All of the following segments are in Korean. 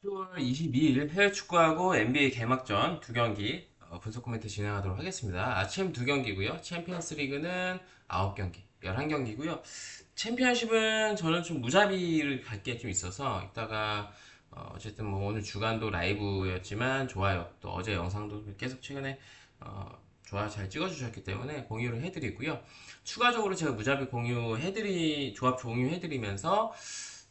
10월 22일 해외 축구하고 NBA 개막전 두 경기 분석 코멘트 진행하도록 하겠습니다. 아침 두 경기고요. 챔피언스 리그는 9경기, 11경기고요. 챔피언십은 저는 좀 무자비를 갈 게 좀 있어서 이따가 어쨌든 뭐 오늘 주간도 라이브였지만 좋아요. 또 어제 영상도 계속 최근에 좋아요 잘 찍어주셨기 때문에 공유를 해드리고요. 추가적으로 제가 무자비 조합 공유해드리면서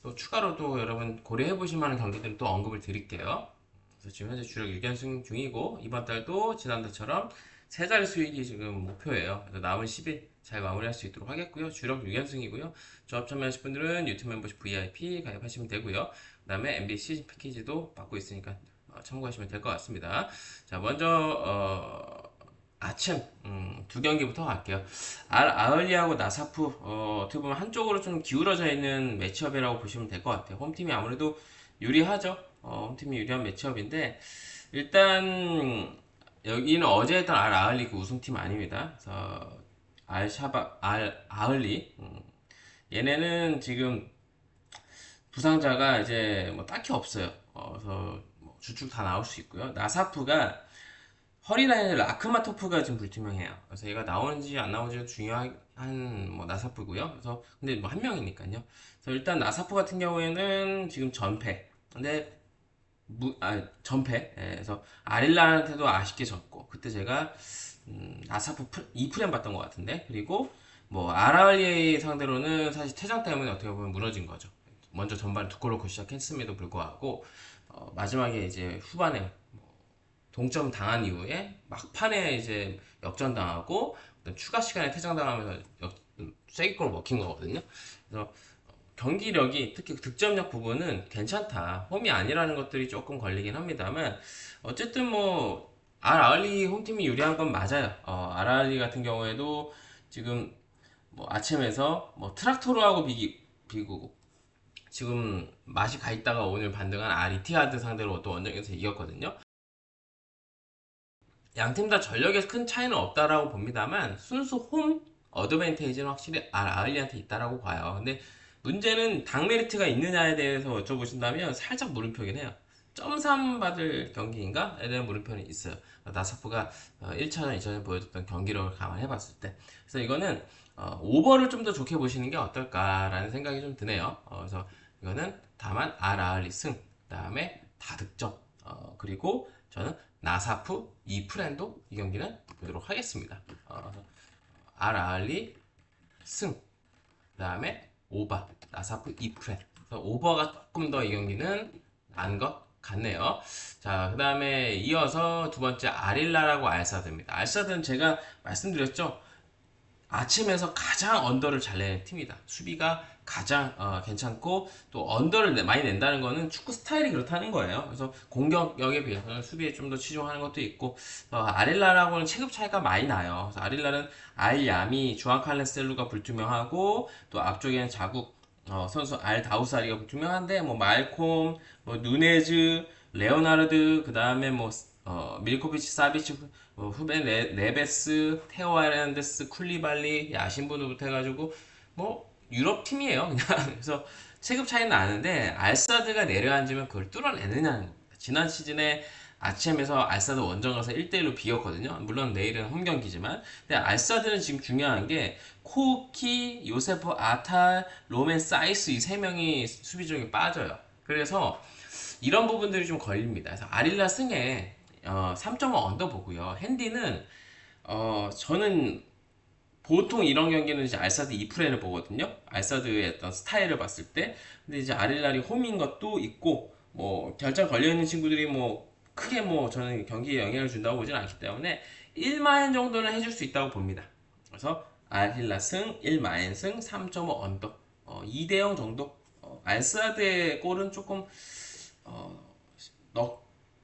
또 추가로 또 여러분 고려해 보실 만한 경기들은 또 언급을 드릴게요. 그래서 지금 현재 주력 6연승 중이고 이번 달도 지난달처럼 세 자리 수익이 지금 목표예요. 그래서 남은 10일 잘 마무리할 수 있도록 하겠고요. 주력 6연승이고요. 조합 참여하실 분들은 유튜브 멤버십 VIP 가입하시면 되고요. 그 다음에 NBA 시즌 패키지도 받고 있으니까 참고하시면 될 것 같습니다. 자, 먼저 아침 두 경기부터 갈게요. 아흘리하고 나사프 어떻게 보면 한쪽으로 좀 기울어져 있는 매치업이라고 보시면 될 것 같아요. 홈팀이 아무래도 유리하죠. 홈팀이 유리한 매치업인데 일단 여기는 어제 했던 아흘리 그 우승팀 아닙니다. 그래서 아흘리 얘네는 지금 부상자가 이제 뭐 딱히 없어요. 그래서 뭐 주축 다 나올 수 있고요. 나사프가 허리 라인에 라크마토프가 지금 불투명해요. 그래서 얘가 나오는지 안 나오는지 중요한 뭐 나사프고요. 그래서 근데 뭐 한 명이니까요. 그래서 일단 나사프 같은 경우에는 지금 전패. 근데 전패. 예, 그래서 아릴라한테도 아쉽게 졌고 그때 제가 나사프 2프렘 봤던 것 같은데 그리고 뭐 아라리에 상대로는 사실 퇴장 때문에 어떻게 보면 무너진 거죠. 먼저 전반 두 골 넣고 시작했음에도 불구하고 마지막에 이제 후반에 동점 당한 이후에 막판에 이제 역전당하고 추가 시간에 퇴장당하면서 쐐기골 먹힌 거거든요. 그래서 경기력이 특히 득점력 부분은 괜찮다. 홈이 아니라는 것들이 조금 걸리긴 합니다만 어쨌든 뭐 알알리 홈팀이 유리한 건 맞아요. 알알리 같은 경우에도 지금 뭐 아침에서 뭐 트락토르하고 비고 지금 맛이 가 있다가 오늘 반등한 아리티하드 상대로 또 원정에서 이겼거든요. 양팀 다 전력에 큰 차이는 없다라고 봅니다만 순수 홈 어드밴테이지는 확실히 아흘리한테 있다라고 봐요. 근데 문제는 당 메리트가 있느냐에 대해서 여쭤보신다면 살짝 물음표긴 해요. 점삼 받을 경기인가에 대한 물음표는 있어요. 나사프가 1차전, 2차전 보여줬던 경기력을 감안해 봤을 때. 그래서 이거는 오버를 좀 더 좋게 보시는 게 어떨까라는 생각이 좀 드네요. 그래서 이거는 다만 아흘리 승, 그 다음에 다득점, 그리고 저는 나사프 2프렌도 이 경기는 보도록 하겠습니다. 알알리 승, 그 다음에 오바, 나사프 2프렌. 오버가 조금 더 이 경기는 난 것 같네요. 자, 그 다음에 이어서 두 번째 아릴라라고 알사드입니다. 알사드는 제가 말씀드렸죠. 아침에서 가장 언더를 잘 내는 팀이다. 수비가 가장 괜찮고 또 언더를 많이 낸다는 거는 축구 스타일이 그렇다는 거예요. 그래서 공격력에 비해서는 수비에 좀 더 치중하는 것도 있고 아릴라라고는 체급 차이가 많이 나요. 그래서 아릴라는 알야미, 주안 칼레셀루가 불투명하고 또 앞쪽에는 자국 선수 알 다우사리가 불투명한데 뭐 말콤, 뭐 누네즈, 레오나르드 그 다음에 뭐 밀코비치, 사비치, 후벤 네베스, 테오 아르난데스, 쿨리발리, 야신부누부터 해가지고 뭐 유럽 팀이에요. 그냥 그래서 체급 차이는 나는데 알사드가 내려앉으면 그걸 뚫어내느냐는 겁니다. 지난 시즌에 아침에서 알사드 원정 가서 1대1로 비겼거든요. 물론 내일은 홈 경기지만 근데 알사드는 지금 중요한 게 코키, 요세프 아탈, 로맨 사이스 이 세 명이 수비적인 빠져요. 그래서 이런 부분들이 좀 걸립니다. 그래서 아릴라 승에 3.5 언더 보고요. 핸디는 저는 보통 이런 경기는 이제 알사드 2프렌을 보거든요. 알사드의 어떤 스타일을 봤을 때. 근데 이제 아릴라리 홈인 것도 있고 뭐 결정 걸려 있는 친구들이 뭐 크게 뭐 저는 경기에 영향을 준다고 보진 않기 때문에 1마인 정도는 해줄 수 있다고 봅니다. 그래서 알힐라 승, 1마인 승, 3.5 언더 2대0 정도. 알사드의 골은 조금 어,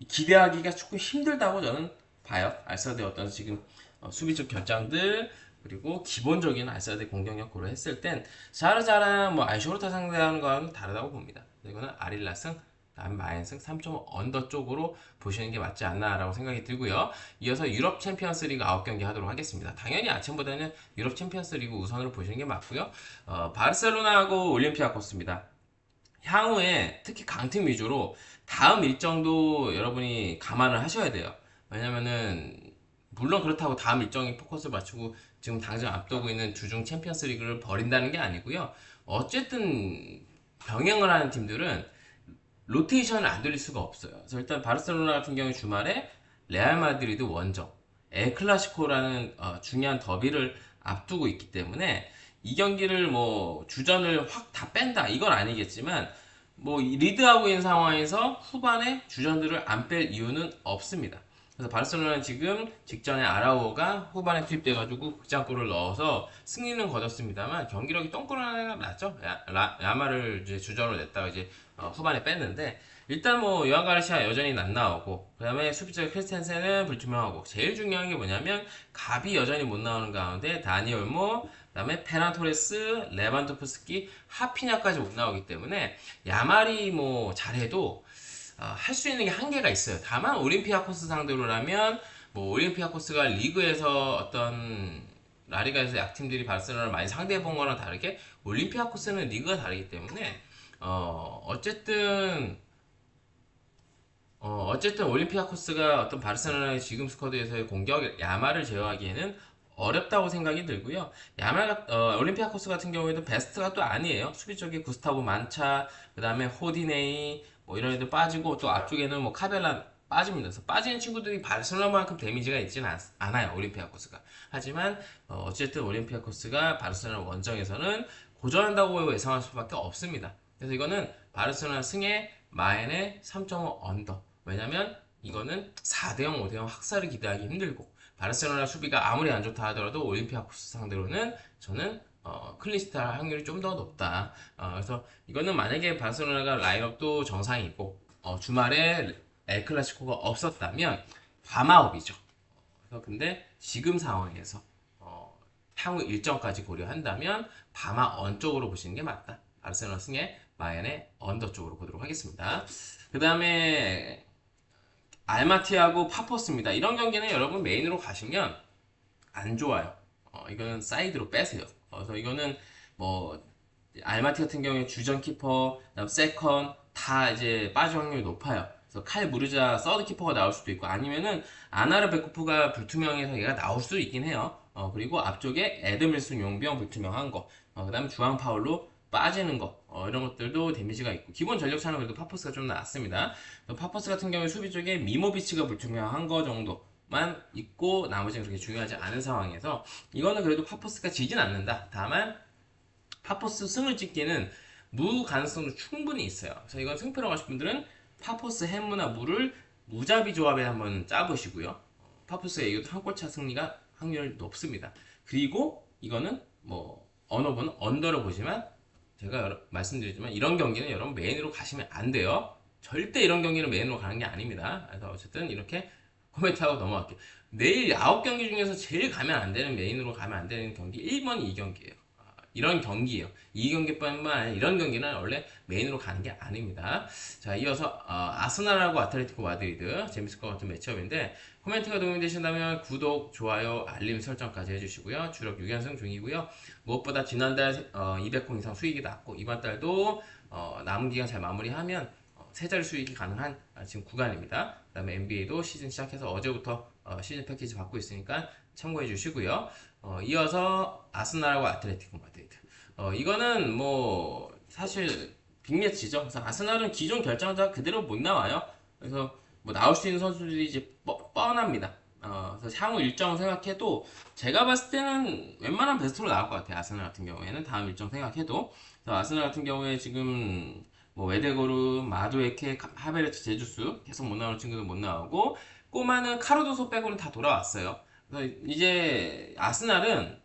기대하기가 조금 힘들다고 저는 봐요. 알사드의 어떤 지금 수비적 결정들 그리고 기본적인 알사드의 공격력 고려했을 땐 자르자랑 뭐 알쇼르타 상대하는 거와는 다르다고 봅니다. 이거는 아릴라승 다음 마인승 3.5 언더 쪽으로 보시는 게 맞지 않나라고 생각이 들고요. 이어서 유럽 챔피언스 리그 9경기 하도록 하겠습니다. 당연히 아침보다는 유럽 챔피언스 리그 우선으로 보시는 게 맞고요. 바르셀로나하고 올림피아코스입니다. 향후에 특히 강팀 위주로 다음 일정도 여러분이 감안을 하셔야 돼요. 왜냐면은 물론 그렇다고 다음 일정에 포커스를 맞추고 지금 당장 앞두고 있는 주중 챔피언스 리그를 버린다는 게 아니고요. 어쨌든 병행을 하는 팀들은 로테이션을 안 돌릴 수가 없어요. 그래서 일단 바르셀로나 같은 경우 주말에 레알 마드리드 원정, 엘 클라시코라는 중요한 더비를 앞두고 있기 때문에 이 경기를 뭐 주전을 확 다 뺀다 이건 아니겠지만 뭐 리드하고 있는 상황에서 후반에 주전들을 안 뺄 이유는 없습니다. 그래서 바르셀로나는 지금 직전에 아라우호가 후반에 투입돼가지고 극장골을 넣어서 승리는 거뒀습니다만 경기력이 똥꼬나 났죠. 야마를 이제 주전으로 냈다가 이제 후반에 뺐는데 일단 뭐 요한 가르시아 여전히 안 나오고 그 다음에 수비적 크리스텐센은 불투명하고 제일 중요한 게 뭐냐면 갑이 여전히 못 나오는 가운데 다니 올모 그 다음에 페란 토레스 레반도프스키 하피냐까지 못 나오기 때문에 야말이 뭐 잘해도 할 수 있는 게 한계가 있어요. 다만 올림피아코스 상대로라면 뭐 올림피아코스가 리그에서 어떤 라리가에서 약팀들이 바르셀로나를 많이 상대해 본 거랑 다르게 올림피아코스는 리그가 다르기 때문에 어쨌든 올림피아코스가 어떤 바르셀로나의 지금 스쿼드에서의 공격 야말을 제어하기에는 어렵다고 생각이 들고요. 올림피아코스 같은 경우에도 베스트가 또 아니에요. 수비 쪽에 구스타보 만차, 그 다음에 호디네이, 뭐 이런 애들 빠지고 또 앞쪽에는 뭐 카벨라 빠집니다. 그래서 빠지는 친구들이 바르셀로나만큼 데미지가 있지는 않아요. 올림피아코스가. 하지만 어쨌든 올림피아코스가 바르셀로나 원정에서는 고전한다고 예상할 수밖에 없습니다. 그래서 이거는 바르셀로나 승에 마엔의 3.5 언더. 왜냐면 이거는 4대0, 5대0 학살을 기대하기 힘들고 바르셀로나 수비가 아무리 안 좋다 하더라도 올림피아코스 상대로는 저는 클린시트 할 확률이 좀 더 높다. 그래서 이거는 만약에 바르셀로나가 라인업도 정상이고 주말에 엘 클라시코가 없었다면 밤아웃이죠. 그래서 근데 지금 상황에서 향후 일정까지 고려한다면 바마 언 쪽으로 보시는 게 맞다. 바르셀로나 승에 마얀의 언더 쪽으로 보도록 하겠습니다. 그 다음에 알마티하고 파포스입니다. 이런 경기는 여러분 메인으로 가시면 안 좋아요. 이거는 사이드로 빼세요. 그래서 이거는 뭐 알마티 같은 경우에 주전 키퍼, 그다음 세컨 다 이제 빠질 확률이 높아요. 그래서 칼 무르자 서드 키퍼가 나올 수도 있고 아니면은 아나르 베코프가 불투명해서 얘가 나올 수도 있긴 해요. 그리고 앞쪽에 에드밀슨 용병 불투명한 거, 그다음 주앙 파울로 빠지는 거, 이런 것들도 데미지가 있고 기본 전력차는 그래도 파포스가 좀 낫습니다. 파포스 같은 경우에 수비 쪽에 미모비치가 불투명한 거 정도만 있고 나머지는 그렇게 중요하지 않은 상황에서 이거는 그래도 파포스가 지진 않는다. 다만 파포스 승을 찍기는 무 가능성도 충분히 있어요. 그래서 이건 승패로 가실 분들은 파포스 햄무나 무를 무자비 조합에 한번 짜보시고요. 파포스의 이것도 한 골차 승리가 확률 높습니다. 그리고 이거는 뭐 언어는 언더로 보지만 제가 말씀드리지만 이런 경기는 여러분 메인으로 가시면 안 돼요. 절대 이런 경기는 메인으로 가는 게 아닙니다. 그래서 어쨌든 이렇게 코멘트하고 넘어갈게요. 내일 9경기 중에서 제일 가면 안 되는 메인으로 가면 안 되는 경기 1번이 이 경기예요. 이런 경기예요. 이 경기뿐만 아니라 이런 경기는 원래 메인으로 가는 게 아닙니다. 자, 이어서 아스날하고 아틀레티코 마드리드 재밌을 것 같은 매치업인데 코멘트가 도움이 되신다면 구독, 좋아요, 알림 설정까지 해주시고요. 주력 6연승 중이고요. 무엇보다 지난달 200공 이상 수익이 났고 이번 달도 남은 기간 잘 마무리하면 세 자리 수익이 가능한 지금 구간입니다. 그 다음에 NBA도 시즌 시작해서 어제부터 시즌 패키지 받고 있으니까 참고해 주시고요. 이어서 아스날하고 아틀레티코 마드리드. 이거는 뭐 사실 빅매치죠. 그래서 아스날은 기존 결정자 그대로 못 나와요. 그래서 뭐 나올 수 있는 선수들이 이제 뻔합니다. 그래서 향후 일정 생각해도 제가 봤을 때는 웬만한 베스트로 나올 것 같아요. 아스날 같은 경우에는 다음 일정 생각해도. 그래서 아스날 같은 경우에 지금 뭐 웨데고르, 마두에케, 하베르트, 제주스 계속 못 나오는 친구들 못 나오고 꼬마는 카르도소 빼고는 다 돌아왔어요. 그래서 이제 아스날은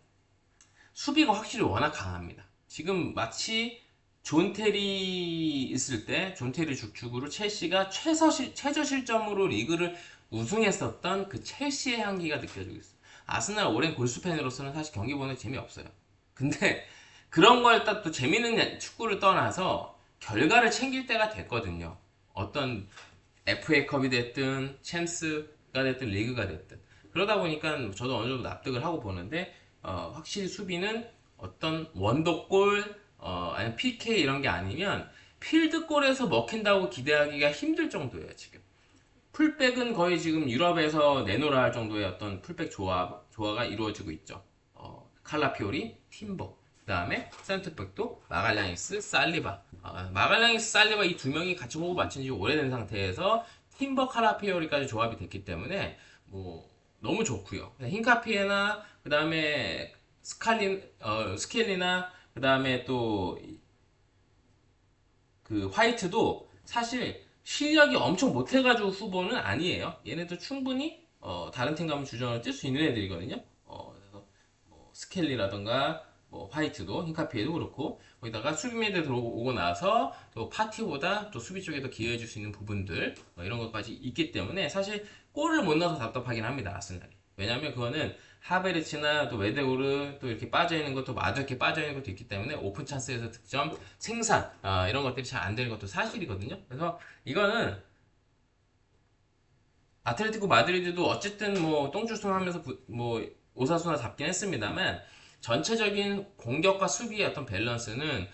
수비가 확실히 워낙 강합니다. 지금 마치 존 테리 있을 때, 존 테리 죽축으로 첼시가 최저 실점으로 리그를 우승했었던 그 첼시의 향기가 느껴지고 있어요. 아스날 오랜 골수 팬으로서는 사실 경기 보는 게 재미없어요. 근데 그런 걸 또 재밌는 축구를 떠나서 결과를 챙길 때가 됐거든요. 어떤 FA컵이 됐든 챔스가 됐든 리그가 됐든 그러다 보니까 저도 어느 정도 납득을 하고 보는데 확실히 수비는 어떤 원더골 아니면 PK 이런 게 아니면 필드골에서 먹힌다고 기대하기가 힘들 정도예요, 지금. 풀백은 거의 지금 유럽에서 내놓으라 할 정도의 어떤 풀백 조화가 이루어지고 있죠. 칼라피오리, 팀버, 그 다음에 센터백도 마갈량이스, 살리바. 마갈량이스, 살리바 이 두 명이 같이 호흡 맞춘 지 오래된 상태에서 팀버, 칼라피오리까지 조합이 됐기 때문에 뭐 너무 좋고요. 흰카피에나 그 다음에 스켈리나 그 다음에 또 그 화이트도 사실 실력이 엄청 못해가지고 후보는 아니에요. 얘네도 충분히 다른 팀 가면 주전을 뛸 수 있는 애들이거든요. 그래서 뭐 스켈리라던가 뭐 화이트도 흰카피에도 그렇고 거기다가 수비미드 들어오고 나서 또 파티보다 또 수비 쪽에 더 기여해줄 수 있는 부분들 이런 것까지 있기 때문에 사실 골을 못 넣어서 답답하긴 합니다. 아스날이. 왜냐면 그거는 하베르츠나 또 웨데우르 또 이렇게 빠져있는 것도 마저 이렇게 빠져있는 것도 있기 때문에 오픈 찬스에서 득점 생산 이런 것들이 잘 안 되는 것도 사실이거든요. 그래서 이거는 아틀레티코 마드리드도 어쨌든 뭐 똥주승하면서 뭐 오사수나 잡긴 했습니다만 전체적인 공격과 수비의 어떤 밸런스는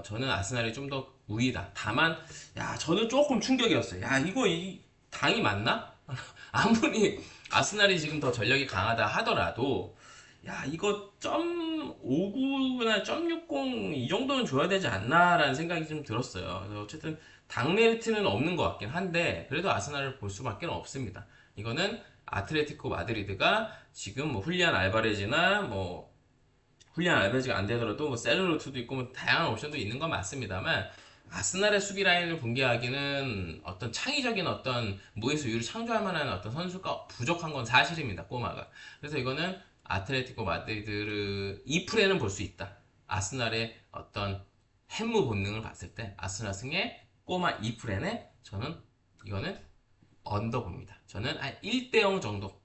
저는 아스날이 좀 더 우위다. 다만 야 저는 조금 충격이었어요. 야 이거 이 당이 맞나? 아무리 아스날이 지금 더 전력이 강하다 하더라도 야 이거 0.59나 0.60 이 정도는 줘야 되지 않나라는 생각이 좀 들었어요. 그래서 어쨌든 당 메리트는 없는 것 같긴 한데 그래도 아스날을 볼 수밖에 없습니다. 이거는 아틀레티코 마드리드가 지금 뭐 훌리안 알바레즈가 안 되더라도 뭐 셀룰로트도 있고 뭐 다양한 옵션도 있는 건 맞습니다만 아스날의 수비 라인을 붕괴하기는 어떤 창의적인 어떤 무에서 유를 창조할 만한 어떤 선수가 부족한 건 사실입니다. 꼬마가. 그래서 이거는 아틀레티코 마드리드를 2프레는 볼 수 있다. 아스날의 어떤 핵무 본능을 봤을 때 아스날 승의 꼬마 2프레네 저는 이거는 언더 봅니다. 저는 한 1대0 정도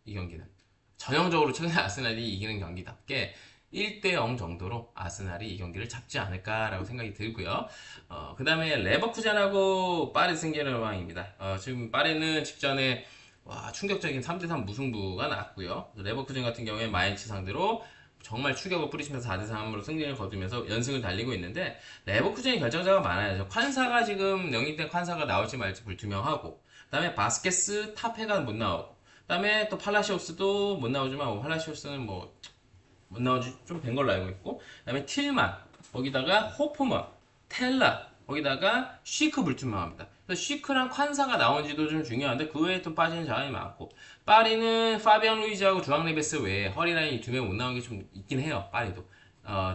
이 경기는 전형적으로 최근에 아스날이 이기는 경기답게 1대0 정도로 아스날이 이 경기를 잡지 않을까라고 생각이 들고요. 그 다음에 레버쿠젠하고 파리 생제르맹입니다. 지금 파리는 직전에 충격적인 3대3 무승부가 났고요. 레버쿠젠 같은 경우에 마인츠 상대로 정말 추격을 뿌리시면서 4대3으로 승리를 거두면서 연승을 달리고 있는데 레버쿠젠이 결정자가 많아요. 콴사가 지금 영입된 콴사가 나올지 말지 불투명하고 그 다음에 바스케스 타페가 못 나오고 그 다음에 또 팔라시오스도 못 나오지만 팔라시오스는 뭐 못 나오지 좀 된 걸로 알고 있고 그다음에 틸만 거기다가 호프먼 텔라 거기다가 쉬크 불투명합니다. 그래서 쉬크랑 콴사가 나온지도 좀 중요한데 그 외에 또 빠지는 자원이 많고 파리는 파비안 루이즈하고 주앙 네베스 외에 허리라인이 두 명 못 나온 게 좀 있긴 해요. 파리도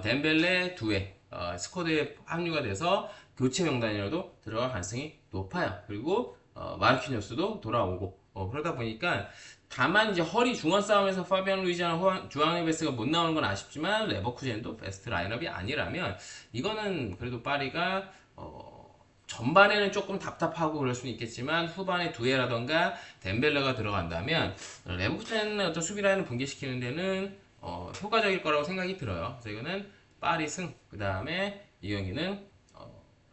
덴벨레 두회 스쿼드에 합류가 돼서 교체 명단이라도 들어갈 가능성이 높아요. 그리고 마르키뉴스도 돌아오고 그러다 보니까 다만 이제 허리 중원 싸움에서 파비안 루이지랑 주앙 네베스가 못 나오는 건 아쉽지만 레버쿠젠도 베스트 라인업이 아니라면 이거는 그래도 파리가 전반에는 조금 답답하고 그럴 수는 있겠지만 후반에 두에라던가 덴벨레가 들어간다면 레버쿠젠의 어떤 수비 라인을 붕괴시키는 데는 효과적일 거라고 생각이 들어요. 그래서 이거는 파리 승. 그 다음에 이 경기는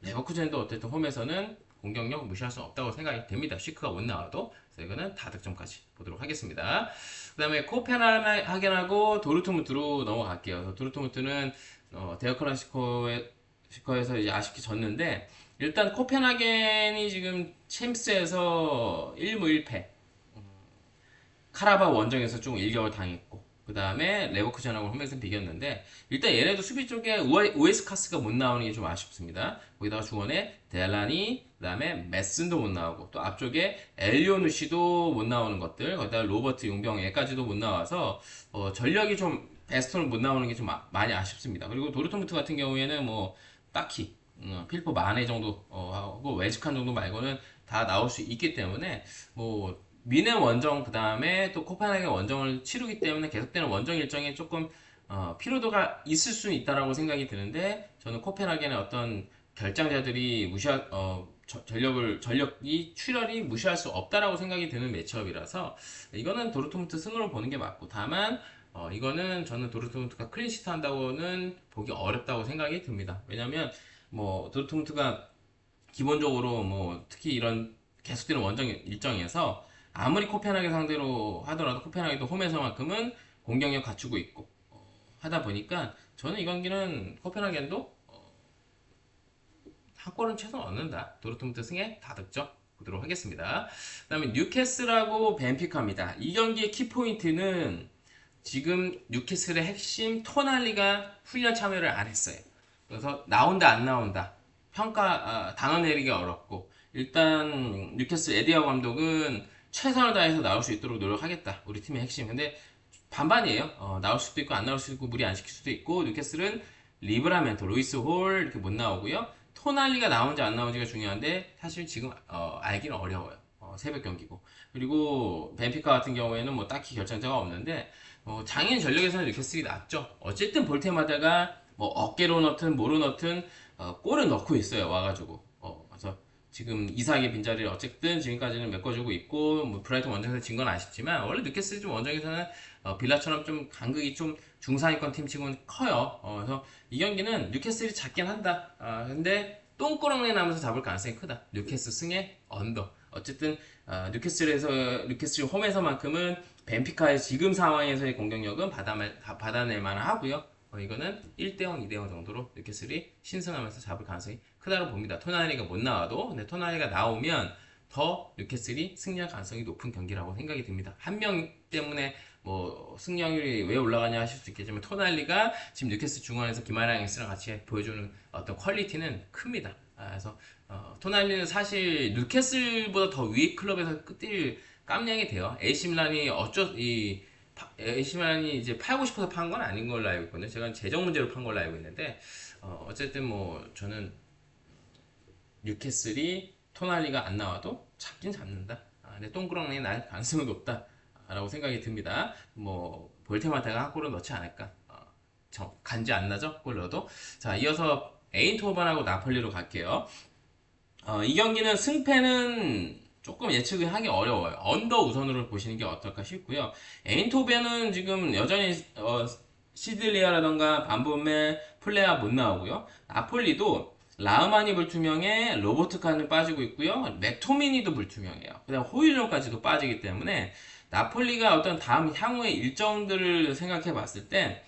레버쿠젠도 어쨌든 홈에서는 공격력 무시할 수 없다고 생각이 됩니다. 시크가 못 나와도. 그래서 이거는 다득점까지 보도록 하겠습니다. 그 다음에 코펜하겐하고 도르트문트로 넘어갈게요. 도르트문트는 데어클라시코에서 이제 아쉽게 졌는데 일단 코펜하겐이 지금 챔스에서 1무 1패 카라바 원정에서 좀 일격을 당했고 그 다음에 레버쿠젠하고 홈에서 비겼는데 일단 얘네도 수비 쪽에 우에스카스가 못 나오는 게 좀 아쉽습니다. 거기다가 중원에 델라니 그 다음에 메슨도 못 나오고 또 앞쪽에 엘리오누시도 못 나오는 것들 거기다가 로버트 용병 얘까지도 못 나와서 전력이 좀 베스트로 못 나오는 게 좀 많이 아쉽습니다. 그리고 도르트문트 같은 경우에는 뭐 딱히 필포 마네 정도 하고 웨즈칸 정도 말고는 다 나올 수 있기 때문에 뭐 미네 원정 그 다음에 또 코펜하겐 원정을 치르기 때문에 계속되는 원정 일정에 조금 피로도가 있을 수는 있다라고 생각이 드는데 저는 코펜하겐의 어떤 결장자들이 전력이 출혈이 무시할 수 없다라고 생각이 드는 매치업이라서 이거는 도르트문트 승으로 보는 게 맞고 다만 이거는 저는 도르트문트가 클린시트 한다고는 보기 어렵다고 생각이 듭니다. 왜냐면 뭐 도르트문트가 기본적으로 뭐 특히 이런 계속되는 원정 일정에서 아무리 코펜하겐 상대로 하더라도 코펜하겐도 홈에서만큼은 공격력 갖추고 있고 하다 보니까 저는 이 경기는 코펜하겐도 한 골은 최소 얻는다. 도르트문트 승에 다득점 보도록 하겠습니다. 그 다음에 뉴캐슬하고 벤피카입니다. 이 경기의 키포인트는 지금 뉴캐슬의 핵심 토날리가 훈련 참여를 안 했어요. 그래서 나온다 안 나온다 단언 내리기 어렵고, 일단 뉴캐슬 에디아 감독은 최선을 다해서 나올 수 있도록 노력하겠다. 우리 팀의 핵심. 근데 반반이에요. 나올 수도 있고 안 나올 수도 있고 무리 안 시킬 수도 있고, 뉴캐슬은 리브라멘토, 루이스 홀 이렇게 못 나오고요. 토날리가 나온지 안 나온지가 중요한데 사실 지금 알기는 어려워요. 새벽 경기고. 그리고 벤피카 같은 경우에는 뭐 딱히 결정자가 없는데 장인 전력에서는 뉴캐슬이 낫죠. 어쨌든 볼 때마다가 뭐 어깨로 넣든 뭐로 넣든 골을 넣고 있어요. 와가지고. 그래서 지금 이삭의 빈자리를 어쨌든 지금까지는 메꿔주고 있고, 뭐 브라이튼 원정에서 진 건 아쉽지만 원래 뉴캐슬이 좀 원정에서는 빌라처럼 좀 간극이 좀 중상위권 팀치고는 커요. 그래서 이 경기는 뉴캐슬이 잡긴 한다. 근데 똥꾸렁내 나면서 잡을 가능성이 크다. 뉴캐슬 승에 언더. 어쨌든 뉴캐슬 홈에서만큼은 벤피카의 지금 상황에서의 공격력은 받아낼 만한 하고요. 이거는 1대0, 2대0 정도로 뉴캐슬이 신승하면서 잡을 가능성이 크다고 봅니다. 토나리가 못 나와도, 근데 토나리가 나오면 더 뉴캐슬이 승리할 가능성이 높은 경기라고 생각이 듭니다. 한 명 때문에 뭐 승률이 왜 올라가냐 하실 수 있겠지만, 토날리가 지금 뉴캐슬 중원에서 김아랑 엑스랑 같이 보여주는 어떤 퀄리티는 큽니다. 그래서 토날리는 사실 뉴캐슬보다 더 위 클럽에서 뛸 깜냥이 돼요. AC 밀란이 이제 팔고 싶어서 판 건 아닌 걸로 알고 있거든요. 제가 재정 문제로 판 걸로 알고 있는데, 어쨌든 뭐 저는 뉴캐슬이 토날리가 안 나와도 잡긴 잡는다. 근데 똥구렁이 날 가능성은 높다. 라고 생각이 듭니다. 뭐 볼테마타가 한 골은 넣지 않을까. 간지 안 나죠? 골 넣어도. 자, 이어서 에인트호벤하고 나폴리로 갈게요. 이 경기는 승패는 조금 예측을 하기 어려워요. 언더 우선으로 보시는 게 어떨까 싶고요. 에인트호벤은 지금 여전히 시들리아라던가 반보멜, 플레아 못 나오고요. 나폴리도 라흐마니 불투명에 로버트 칸이 빠지고 있고요. 맥토미니도 불투명해요. 그다음 호일론까지도 빠지기 때문에 나폴리가 어떤 다음 향후의 일정들을 생각해 봤을 때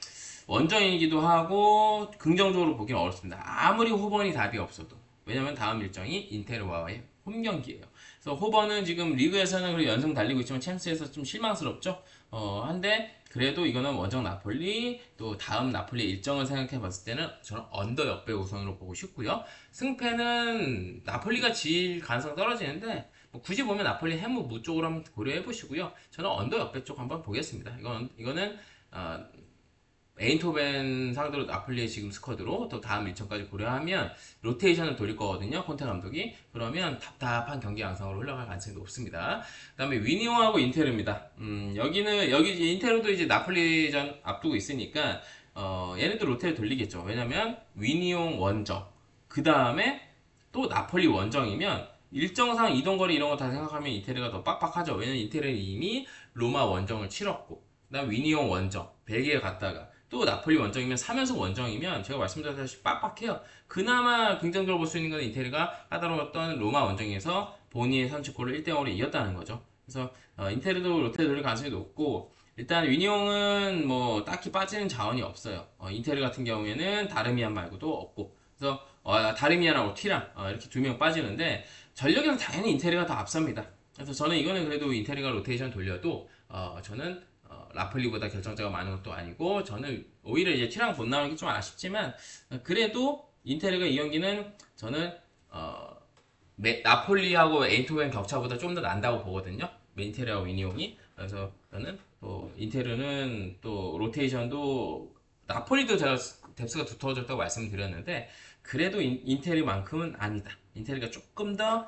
원정이기도 하고 긍정적으로 보기는 어렵습니다. 아무리 호번이 답이 없어도. 왜냐면 다음 일정이 인테르와의 홈 경기예요. 그래서 호번은 지금 리그에서는 연승 달리고 있지만 챔스에서 좀 실망스럽죠. 한데 그래도 이거는 원정 나폴리, 또 다음 나폴리 일정을 생각해 봤을 때는 저는 언더 역배 우선으로 보고 싶고요. 승패는 나폴리가 질 가능성 떨어지는데 뭐 굳이 보면 나폴리 해무 무 쪽으로 한번 고려해 보시고요. 저는 언더 역배 쪽 한번 보겠습니다. 이거는 에인토벤 상대로 나폴리의 지금 스쿼드로 또 다음 일정까지 고려하면 로테이션을 돌릴 거거든요. 콘테 감독이. 그러면 답답한 경기 양상으로 흘러갈 가능성이 높습니다. 그 다음에 위니옹하고 인테르입니다. 여기 인테르도 이제 나폴리전 앞두고 있으니까 얘네도 로테를 돌리겠죠. 왜냐면 위니옹 원정, 그 다음에 또 나폴리 원정이면 일정상 이동거리 이런 거 다 생각하면 인테르가 더 빡빡하죠. 왜냐면 인테르는 이미 로마 원정을 치렀고, 그다음 위니옹 원정 벨기에 갔다가 또 나폴리 원정이면 3연승 원정이면 제가 말씀드렸다시피 빡빡해요. 그나마 긍정적으로 볼 수 있는 건 인테르가 까다로웠던 로마 원정에서 보니의 선취골을 1대0으로 이겼다는 거죠. 그래서 인테르도 로테 돌릴 가능성이 높고, 일단 위니옹은 뭐 딱히 빠지는 자원이 없어요. 인테르 같은 경우에는 다르미안 말고도 없고, 그래서 다르미안하고 티랑 이렇게 두 명 빠지는데 전력에서 당연히 인테르가 더 앞섭니다. 그래서 저는 이거는 그래도 인테르가 로테이션 돌려도 저는 라폴리보다 결정자가 많은 것도 아니고, 저는 오히려 이제 티랑 못 나오는 게 좀 아쉽지만 그래도 인테르가 이 경기는 저는 나폴리하고 에인토벤 격차보다 좀 더 난다고 보거든요. 인테르하고 위니옹이. 그래서 저는 또 인테르는 또 로테이션도, 나폴리도 제가 뎁스가 두터워졌다고 말씀드렸는데 그래도 인테르만큼은 아니다. 인테르가 조금 더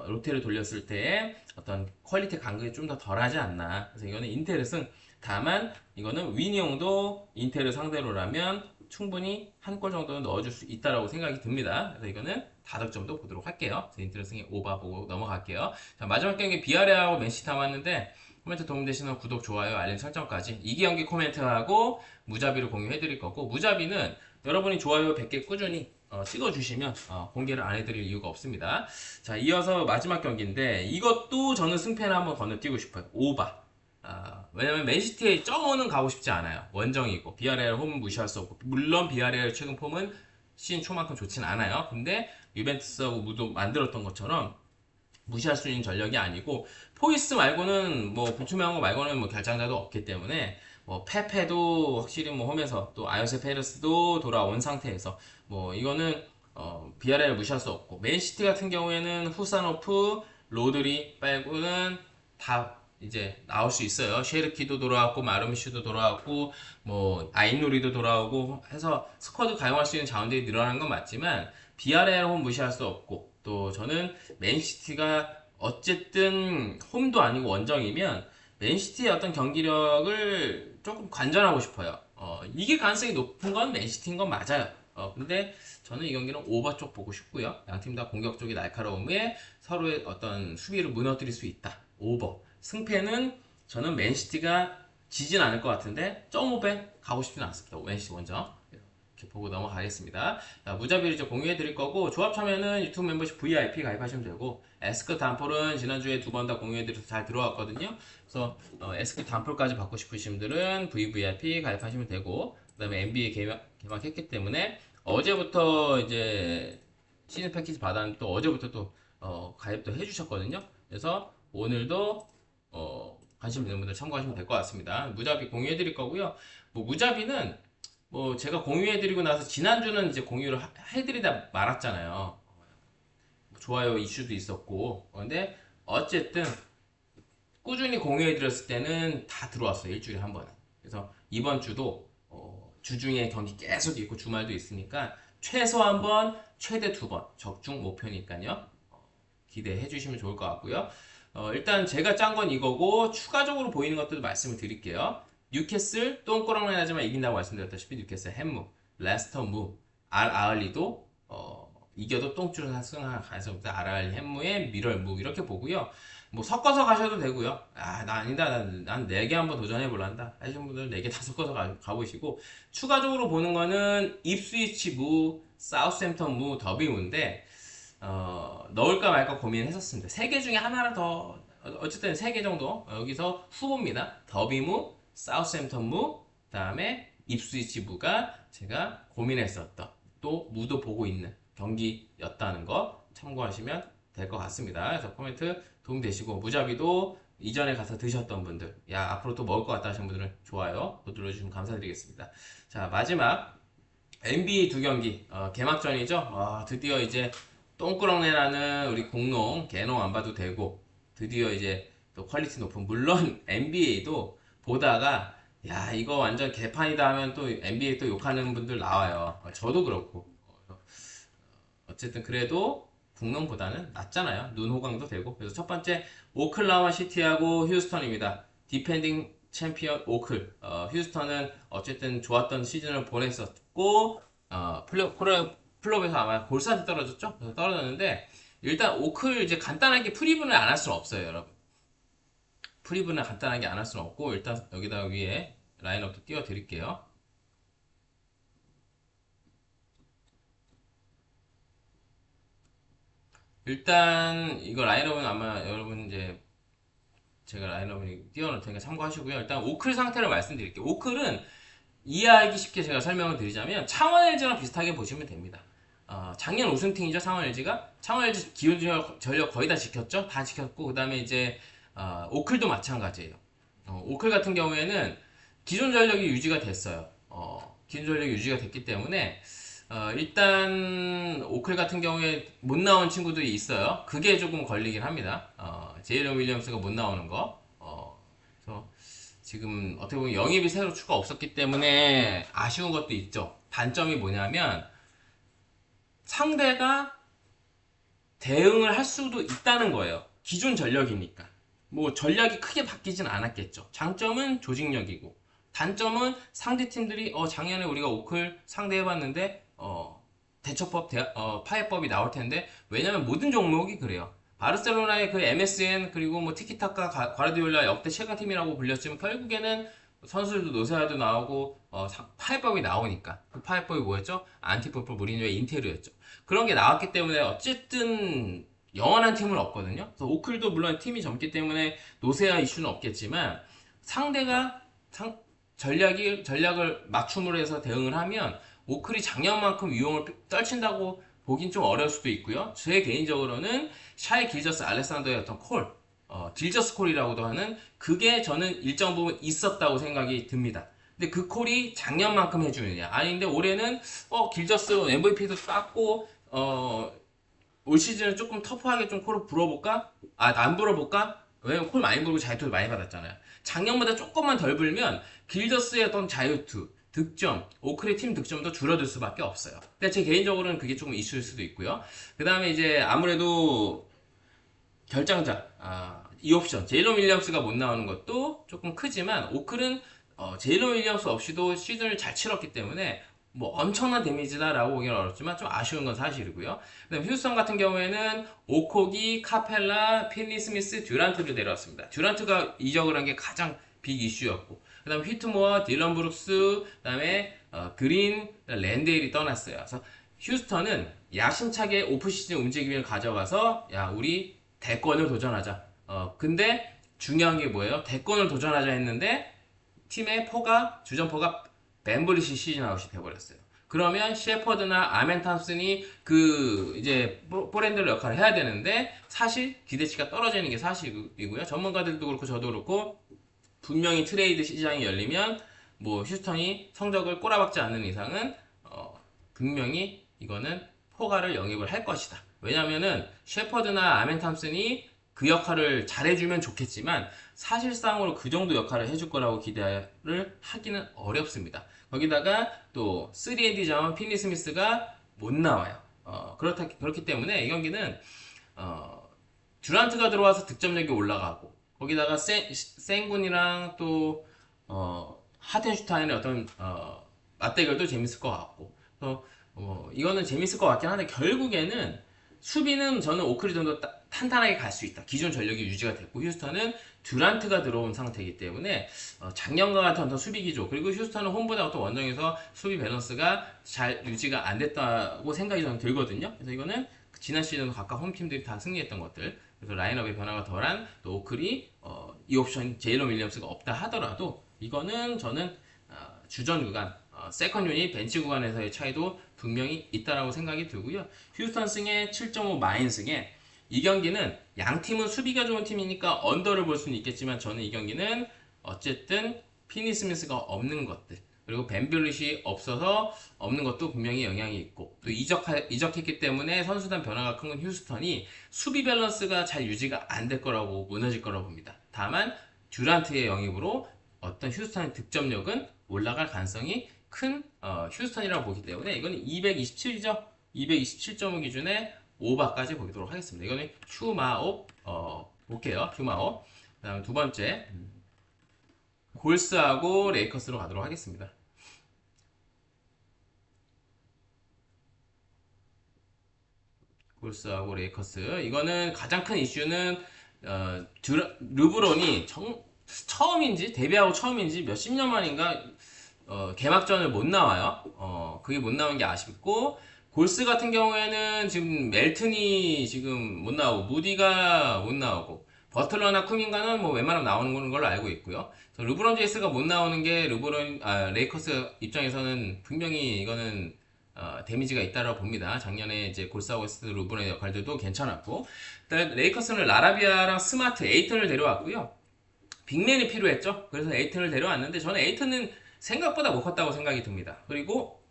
로테를 돌렸을 때 어떤 퀄리티 간극이 좀 더 덜하지 않나. 그래서 이거는 인테르 승. 다만 이거는 위니옹도 인테르 상대로라면 충분히 한 골 정도는 넣어줄 수 있다라고 생각이 듭니다. 그래서 이거는 다득점도 보도록 할게요. 인테르 승의 오바 보고 넘어갈게요. 자, 마지막 경기 비아레알하고 맨시티 남았는데, 코멘트 도움되시는 구독, 좋아요, 알림 설정까지 이 경기 코멘트하고 무자비를 공유해드릴 거고, 무자비는 여러분이 좋아요 100개 꾸준히 찍어주시면 공개를 안 해드릴 이유가 없습니다. 자, 이어서 마지막 경기인데 이것도 저는 승패를 한번 건너뛰고 싶어요. 오바. 왜냐면 맨시티의 점오는 가고 싶지 않아요. 원정이고 비아레알 홈은 무시할 수 없고, 물론 비아레알 최근 폼은 시즌 초만큼 좋진 않아요. 근데 유벤투스하고 무도 만들었던 것처럼 무시할 수 있는 전력이 아니고, 포이스 말고는 뭐 불투명한 거 말고는 뭐 결장자도 없기 때문에, 뭐 페페도 확실히 뭐 홈에서, 또 아요세 페르스도 돌아온 상태에서 뭐 이거는 비아레를 무시할 수 없고, 맨시티 같은 경우에는 후사노프, 로드리 빼고는 다 이제 나올 수 있어요. 쉐르키도 돌아왔고, 마르미슈도 돌아왔고, 뭐 아인누리도 돌아오고 해서 스쿼드 가용할 수 있는 자원들이 늘어나는 건 맞지만, 비아레알은 무시할 수 없고, 또 저는 맨시티가 어쨌든 홈도 아니고 원정이면 맨시티의 어떤 경기력을 조금 관전하고 싶어요. 이길 가능성이 높은 건 맨시티인 건 맞아요. 근데 저는 이 경기는 오버 쪽 보고 싶고요. 양 팀 다 공격 쪽이 날카로움에 서로의 어떤 수비를 무너뜨릴 수 있다. 오버. 승패는 저는 맨시티가 지진 않을 것 같은데 0.5배 가고 싶지는 않습니다. 맨시티 원정. 이렇게 보고 넘어가겠습니다. 자, 무자비를 이제 공유해 드릴 거고, 조합 참여는 유튜브 멤버십 VIP 가입하시면 되고, 에스크 단폴은 지난주에 두 번 다 공유해 드려서 잘 들어왔거든요. 그래서 에스크 단폴까지 받고 싶으신 분들은 VVIP 가입하시면 되고, 그 다음에 NBA 개막했기 때문에 어제부터 이제 시즌 패키지 받았는데, 또 어제부터 또 가입도 해주셨거든요. 그래서 오늘도 관심 있는 분들 참고하시면 될 것 같습니다. 무자비 공유해 드릴 거고요. 뭐 무자비는 뭐 제가 공유해드리고 나서 지난주는 이제 공유를 해드리다 말았잖아요. 좋아요 이슈도 있었고. 근데 어쨌든 꾸준히 공유해드렸을 때는 다 들어왔어요. 일주일에 한 번은. 그래서 이번 주도 주중에 경기 계속 있고 주말도 있으니까 최소 한 번, 최대 두 번 적중 목표니까요. 기대해 주시면 좋을 것 같고요. 일단 제가 짠 건 이거고, 추가적으로 보이는 것들도 말씀을 드릴게요. 뉴캐슬 똥꼬랑라이 하지만 이긴다고 말씀드렸다시피 뉴캐슬 햄무, 레스터 무, 알 아흘리도 이겨도 똥줄은 승할 가능성이 없다. 알 아흘리 햄무의 미럴 무 이렇게 보고요. 뭐 섞어서 가셔도 되고요. 나 아니다, 난 4개 한번 도전해 볼란다 하시는 분들 4개 다 섞어서 가보시고, 추가적으로 보는 거는 입스위치 무, 사우스햄턴 무, 더비 무인데 넣을까 말까 고민했었습니다. 3개 중에 하나를 더, 어쨌든 3개 정도 여기서 후보입니다. 더비무, 사우스햄턴무, 그다음에 입스위치무가 제가 고민했었던, 또 무도 보고 있는 경기였다는 거 참고하시면 될 것 같습니다. 그래서 코멘트 도움 되시고, 무자비도 이전에 가서 드셨던 분들, 야 앞으로 또 먹을 것 같다 하시는 분들은 좋아요 또 눌러주시면 감사드리겠습니다. 자, 마지막 NBA 두 경기 개막전이죠. 드디어 이제 똥꾸렁내라는 우리 공농 개농 안 봐도 되고, 드디어 이제 또 퀄리티 높은, 물론 NBA도 보다가 야 이거 완전 개판이다 하면 또 NBA 또 욕하는 분들 나와요. 저도 그렇고. 어쨌든 그래도 공농보다는 낫잖아요. 눈 호강도 되고. 그래서 첫 번째 오클라호마 시티하고 휴스턴입니다. 디펜딩 챔피언 오클. 휴스턴은 어쨌든 좋았던 시즌을 보냈었고, 플레이오프에서 아마 골스한테 떨어졌죠? 그래서 떨어졌는데, 일단 오클 이제 간단하게 프리분을 안 할 수는 없어요, 여러분. 프리분을 간단하게 안 할 수는 없고, 일단 여기다가 위에 라인업도 띄워 드릴게요. 일단 이거 라인업은 아마 여러분 이제 제가 라인업을 띄워놓을 테니까 참고하시고요. 일단 오클 상태를 말씀드릴게요. 오클은 이해하기 쉽게 제가 설명을 드리자면 창원 LG랑 비슷하게 보시면 됩니다. 작년 우승팀이죠, 창원 LG가. 창원 LG 기존 전력 거의 다 지켰죠? 다 지켰고, 그 다음에 이제 오클도 마찬가지예요. 오클 같은 경우에는 기존 전력이 유지가 됐어요. 기존 전력이 유지가 됐기 때문에 일단 오클 같은 경우에 못 나온 친구들이 있어요. 그게 조금 걸리긴 합니다. 제이런 윌리엄스가 못 나오는 거. 그래서 지금 어떻게 보면 영입이 새로 추가 없었기 때문에 아쉬운 것도 있죠. 단점이 뭐냐면 상대가 대응을 할 수도 있다는 거예요. 기존 전력이니까. 뭐 전략이 크게 바뀌진 않았겠죠. 장점은 조직력이고, 단점은 상대 팀들이 작년에 우리가 오클 상대해봤는데 대처법, 파해법이 나올 텐데, 왜냐면 모든 종목이 그래요. 바르셀로나의 그 MSN 그리고 뭐 티키타카 과르디올라 역대 최강팀이라고 불렸지만 결국에는 선수들도 노세아도 나오고 파해법이 나오니까. 그 파해법이 뭐였죠? 안티풋볼 무리뉴의 인테르였죠. 그런 게 나왔기 때문에 어쨌든 영원한 팀은 없거든요. 그래서 오클도 물론 팀이 젊기 때문에 노세아 이슈는 없겠지만, 상대가 전략을 맞춤으로 해서 대응을 하면 오클이 작년만큼 위용을 떨친다고 보긴 좀 어려울 수도 있고요. 제 개인적으로는 샤이 길저스 알렉산더의 어떤 콜, 길저스 콜이라고도 하는 그게 저는 일정 부분 있었다고 생각이 듭니다. 근데 그 콜이 작년만큼 해주느냐? 아닌데 올해는 길저스 MVP도 땄고 올 시즌은 조금 터프하게 좀 콜을 불어볼까? 안 불어볼까? 왜냐면 콜 많이 불고 자유투를 많이 받았잖아요. 작년보다 조금만 덜 불면 길저스의 어떤 자유투, 득점, 오클의 팀 득점도 줄어들 수밖에 없어요. 근데 제 개인적으로는 그게 조금 이슈일 수도 있고요. 그 다음에 이제 아무래도 결정자, 이 옵션, 제일런 윌리엄스가 못 나오는 것도 조금 크지만 오클은 제일런 윌리엄스 없이도 시즌을 잘 치렀기 때문에 뭐 엄청난 데미지다라고 보기는 어렵지만 좀 아쉬운 건 사실이고요. 그다음 휴스턴 같은 경우에는 오코기, 카펠라, 핀리 스미스, 듀란트를 내려왔습니다. 듀란트가 이적을 한 게 가장 빅 이슈였고, 그다음 휘트모어, 딜런 브룩스, 그다음에 그린, 랜데일이 떠났어요. 그래서 휴스턴은 야심차게 오프시즌 움직임을 가져가서 야 우리 대권을 도전하자. 근데 중요한 게 뭐예요? 대권을 도전하자 했는데 팀의 주전포가 벤블리시 시즌 아웃이 돼버렸어요. 그러면 셰퍼드나 아멘 탐슨이 이제 볼핸들 역할을 해야 되는데 사실 기대치가 떨어지는 게 사실이고요. 전문가들도 그렇고 저도 그렇고 분명히 트레이드 시장이 열리면 뭐 휴스턴이 성적을 꼬라박지 않는 이상은 분명히 이거는 포가를 영입을 할 것이다. 왜냐면은 셰퍼드나 아멘 탐슨이 그 역할을 잘해주면 좋겠지만 사실상으로 그 정도 역할을 해줄 거라고 기대를 하기는 어렵습니다. 거기다가 또 3&D 자원 피니 스미스가 못 나와요. 그렇기 때문에 이 경기는 듀란트가 들어와서 득점력이 올라가고 거기다가 센군이랑 또 하텐슈타인의 어떤 맞대결도 재밌을 것 같고 또 이거는 재밌을 것 같긴 한데 결국에는 수비는 저는 오클이 좀 더 탄탄하게 갈 수 있다. 기존 전력이 유지가 됐고 휴스턴은 듀란트가 들어온 상태이기 때문에 작년과 같은 어떤 수비 기조 그리고 휴스턴은 홈보다 어떤 원정에서 수비 밸런스가 잘 유지가 안 됐다고 생각이 저는 들거든요. 그래서 이거는 지난 시즌 각각 홈팀들이 다 승리했던 것들 그래서 라인업의 변화가 덜한 또 오클이 이 옵션 제일런 윌리엄스가 없다 하더라도 이거는 저는 주전 구간 세컨 유닛 벤치 구간에서의 차이도 분명히 있다라고 생각이 들고요. 휴스턴 승에 7.5 마인 승에 이 경기는 양 팀은 수비가 좋은 팀이니까 언더를 볼 수는 있겠지만 저는 이 경기는 어쨌든 피니 스미스가 없는 것들 그리고 벤빌릿이 없어서 없는 것도 분명히 영향이 있고 또 이적했기 때문에 선수단 변화가 큰 건 휴스턴이 수비 밸런스가 잘 유지가 안 될 거라고 무너질 거라고 봅니다. 다만 듀란트의 영입으로 어떤 휴스턴의 득점력은 올라갈 가능성이 큰 휴스턴이라고 보기 때문에 이거는 227이죠. 227.5 기준에 오바까지 보도록 하겠습니다. 이거는 휴마옵 볼게요. 휴마옵. 그다음 두 번째 골스하고 레이커스로 가도록 하겠습니다. 골스하고 레이커스. 이거는 가장 큰 이슈는 르브론이 처음인지 데뷔하고 처음인지 몇십 년 만인가 개막전을 못 나와요. 그게 못 나온 게 아쉽고 골스 같은 경우에는 지금 멜튼이 지금 못 나오고 무디가 못 나오고 버틀러나 쿠민가는 뭐 웬만하면 나오는 걸로 알고 있고요. 르브론 제이스가 못 나오는 게 레이커스 입장에서는 분명히 이거는 데미지가 있다고 봅니다. 작년에 이제 골스하고 했을 때 르브론의 역할들도 괜찮았고 일단 레이커스는 라라비아랑 스마트, 에이튼을 데려왔고요. 빅맨이 필요했죠. 그래서 에이튼을 데려왔는데 저는 에이튼은 생각보다 못 컸다고 생각이 듭니다. 그리고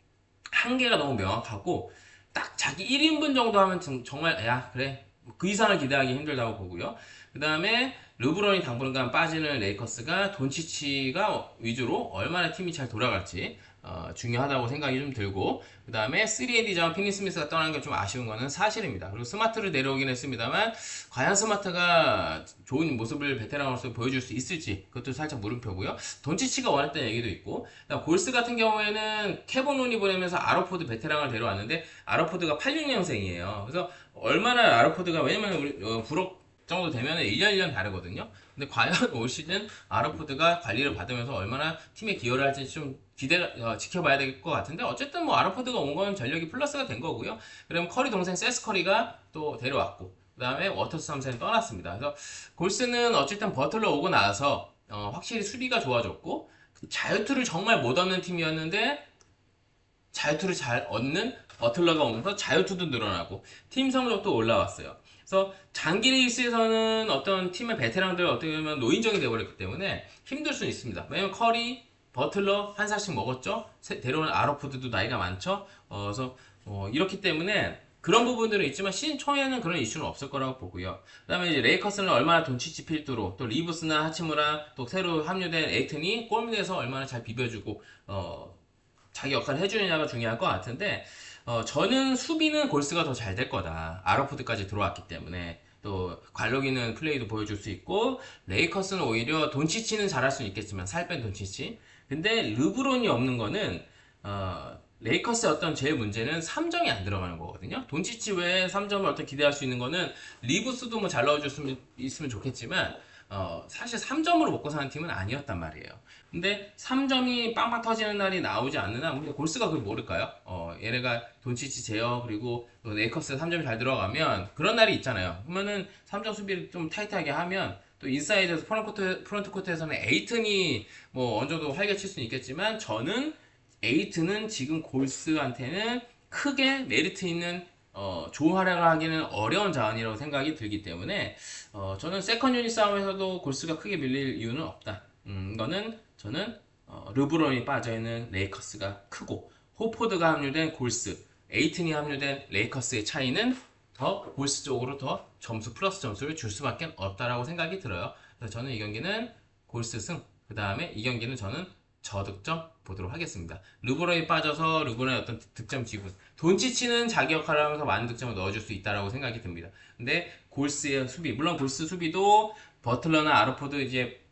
한계가 너무 명확하고 딱 자기 1인분 정도 하면 정말 야 그래 그 이상을 기대하기 힘들다고 보고요. 그 다음에 르브론이 당분간 빠지는 레이커스가 돈치치가 위주로 얼마나 팀이 잘 돌아갈지 중요하다고 생각이 좀 들고 그 다음에 3&D 자원 피니 스미스가 떠난 게 좀 아쉬운 거는 사실입니다. 그리고 스마트를 데려오긴 했습니다만 과연 스마트가 좋은 모습을 베테랑으로서 보여줄 수 있을지 그것도 살짝 물음표고요. 돈치치가 원했던 얘기도 있고 골스 같은 경우에는 캐본 론이 보내면서 아로포드 베테랑을 데려왔는데 아로포드가 86년생이에요. 그래서 얼마나 아로포드가 왜냐면 우리 불ок 정도 되면 1년 1년 다르거든요. 근데 과연 올 시즌 아로포드가 관리를 받으면서 얼마나 팀에 기여를 할지 좀 지켜봐야 될 것 같은데 어쨌든 뭐 아로포드가 온 건 전력이 플러스가 된 거고요. 그럼 커리 동생 세스 커리가 또 데려왔고 그 다음에 워터스 3세는 떠났습니다. 그래서 골스는 어쨌든 버틀러 오고 나서 확실히 수비가 좋아졌고 자유투를 정말 못 얻는 팀이었는데 자유투를 잘 얻는 버틀러가 오면서 자유투도 늘어나고 팀 성적도 올라왔어요. 그래서 장기 레이스에서는 어떤 팀의 베테랑들 어떻게 보면 노인정이 되어버렸기 때문에 힘들 수는 있습니다. 왜냐면 커리, 버틀러 한 살씩 먹었죠. 데려온 아로포드도 나이가 많죠. 그래서 이렇기 때문에 그런 부분들은 있지만 시즌 초에는 그런 이슈는 없을 거라고 보고요. 그다음에 이제 레이커스는 얼마나 돈치치 필두로 또 리브스나 하치무라 또 새로 합류된 에이튼이 골밑에서 얼마나 잘 비벼주고 자기 역할을 해주느냐가 중요할 것 같은데 저는 수비는 골스가 더 잘 될 거다. 아로포드까지 들어왔기 때문에 또 관록 있는 플레이도 보여줄 수 있고 레이커스는 오히려 돈치치는 잘할 수는 있겠지만 살 뺀 돈치치. 근데 르브론이 없는 거는 레이커스의 어떤 제일 문제는 3점이 안 들어가는 거거든요. 돈치치 외에 3점을 어떤 기대할 수 있는 거는 리브스도 뭐 잘 넣어줬으면 있으면 좋겠지만 사실 3점으로 먹고 사는 팀은 아니었단 말이에요. 근데 3점이 빵빵 터지는 날이 나오지 않는 한 우리가 골스가 그걸 모를까요? 얘네가 돈치치 제어 그리고 레이커스가 3점이 잘 들어가면 그런 날이 있잖아요. 그러면은 3점 수비를 좀 타이트하게 하면 또 인사이드에서 프런트 코트에서는 에이튼이 뭐 어느 정도 활개 칠 수는 있겠지만 저는 에이튼은 지금 골스한테는 크게 메리트 있는 좋은 활약을 하기는 어려운 자원이라고 생각이 들기 때문에 저는 세컨 유닛 싸움에서도 골스가 크게 밀릴 이유는 없다. 이거는 저는 르브론이 빠져있는 레이커스가 크고 호포드가 합류된 골스, 에이튼이 합류된 레이커스의 차이는 더 골스 쪽으로 더 점수 플러스 점수를 줄 수밖에 없다라고 생각이 들어요. 그래서 저는 이 경기는 골스 승, 그 다음에 이 경기는 저는 저득점 보도록 하겠습니다. 르브론이 빠져서 르브론의 어떤 득점 지분, 돈치치는 자기 역할을 하면서 많은 득점을 넣어줄 수 있다라고 생각이 듭니다. 근데 골스의 수비, 물론 골스 수비도 버틀러나 아르포드 이제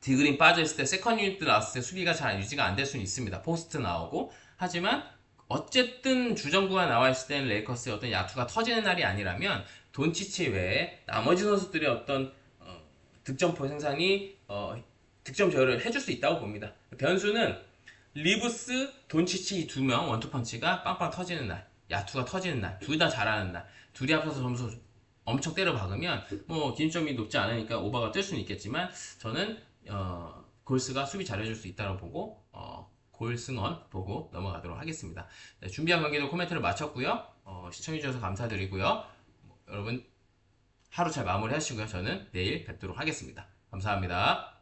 디그린 빠져있을 때 세컨 유닛 나왔을 때 수비가 잘 유지가 안 될 수는 있습니다. 포스트 나오고. 하지만 어쨌든 주전구가 나와있을 때는 레이커스의 어떤 야투가 터지는 날이 아니라면 돈치치 외에 나머지 선수들의 어떤 득점포 생산이 득점 제어를 해줄 수 있다고 봅니다. 변수는 리브스, 돈치치 이 두 명 원투펀치가 빵빵 터지는 날, 야투가 터지는 날, 둘 다 잘하는 날, 둘이 합쳐서 점수 엄청 때려 박으면 뭐 기준점이 높지 않으니까 오버가 뜰 수는 있겠지만 저는 골스가 수비 잘해줄 수 있다고 보고 골승원 보고 넘어가도록 하겠습니다. 네, 준비한 경기도 코멘트를 마쳤고요. 시청해주셔서 감사드리고요. 여러분 하루 잘 마무리하시고요. 저는 내일 뵙도록 하겠습니다. 감사합니다.